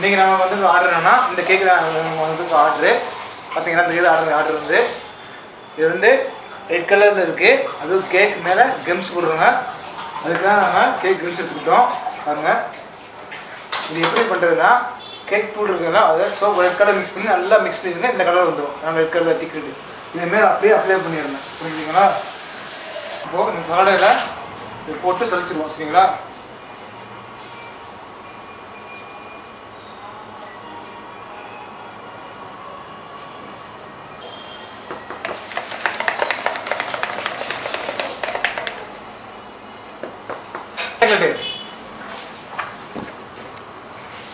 இன்றைக்கி நம்ம வந்து ஆர்டர் என்னன்னா இந்த கேக்கு வந்து ஆர்டரு பார்த்தீங்கன்னா இந்த கேக் ஆர்டர் வந்து இது வந்து ரெட் கலரில் இருக்குது. அதுவும் கேக் மேலே கெம்ஸ் போடுறாங்க. அதுக்காக நாங்கள் கேக் கெம்ஸ் எடுத்துக்கிட்டோம். பாருங்கள் இது எப்படி பண்ணுறதுன்னா கேக் தூள் இருக்குங்களா அதை சோப் ரெட் கலர் மிக்ஸ் பண்ணி நல்லா மிக்ஸ் பண்ணிங்கன்னா இந்த கலர் வந்துடும். நாங்கள் ரெட் கலர் திக்கிட்டு இதுமாரி அப்படியே அப்ளை பண்ணிடுறேன். புரிஞ்சுங்களா? இப்போது இந்த சலாடையில் இது போட்டு சளிச்சிடுவோம். சரிங்களா?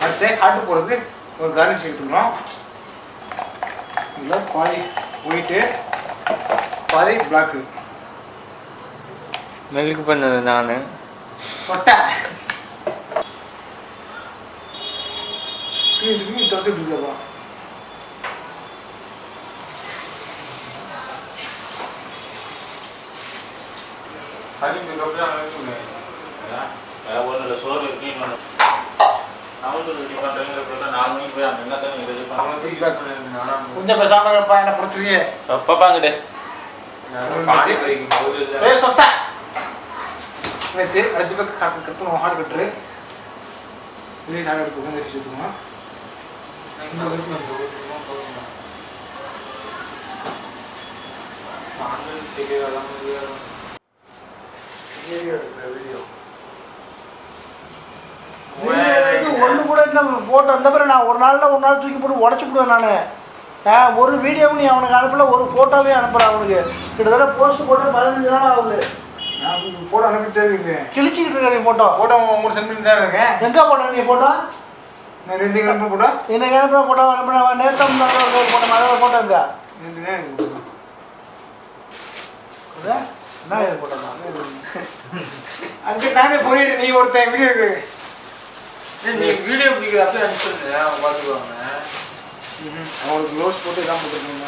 அடுத்து ஆட்டு போகிறது ஒரு கார்னிஷ் எடுத்துக்கணும். இதில் பாதி ஒயிட்டு பாதி பிளாக்கு. மில்க் பண்ணது நான் சொட்டை துவச்சிட்டுருக்கப்பா. கொஞ்சம் பேசாம என்ன பொறுத்துறீங்க பாப்பாங்கிட்ட சொட்டை வச்சு அடுத்த பக்கம் கட் பண்ணுவோம். ஹார்ட் கட்டுரு இதே சாக எடுத்து வச்சுக்கோங்க. ஒன்று கூட இல்லை ஃபோட்டோ அந்த மாதிரி நான் ஒரு நாள் தூக்கி போட்டு உடச்சி விடுவேன் நான். ஒரு வீடியோவும் நீ அவனுக்கு அனுப்பல, ஒரு ஃபோட்டோவே அனுப்புகிறேன் அவனுக்கு. கிட்டத்தட்ட போஸ்ட் போட்டு 15 நாள் ஆகுது. நான் ஃபோட்டோ அனுப்பிட்டே இருக்கேன். கிழிச்சிக்கிட்டு இருக்கேன். நீ ஃபோட்டோ உங்களுக்கு சென்ட் பண்ணி தான் இருக்கேன். எங்கே போட்டேன் நீ ஃபோட்டோ? நான் ரெண்டு அனுப்ப போட்டோ எனக்கு அனுப்புகிற ஃபோட்டோ அனுப்புகிறேன். நேற்று போட்டோ மாதிரி ஒரு ஃபோட்டோ இருக்கா? என்ன போட்டோ அங்கே நானே போயிட்டு நீ ஒருத்தன் வீடியோ இருக்கு. நீ வீடியோ பிடிக்கிற அப்படியே அனுப்பிச்சுருங்க, அவங்க பார்த்துக்குவாங்க. அவங்களுக்கு க்ளோஸ் போட்டு இதான் போட்டுருக்கீங்க.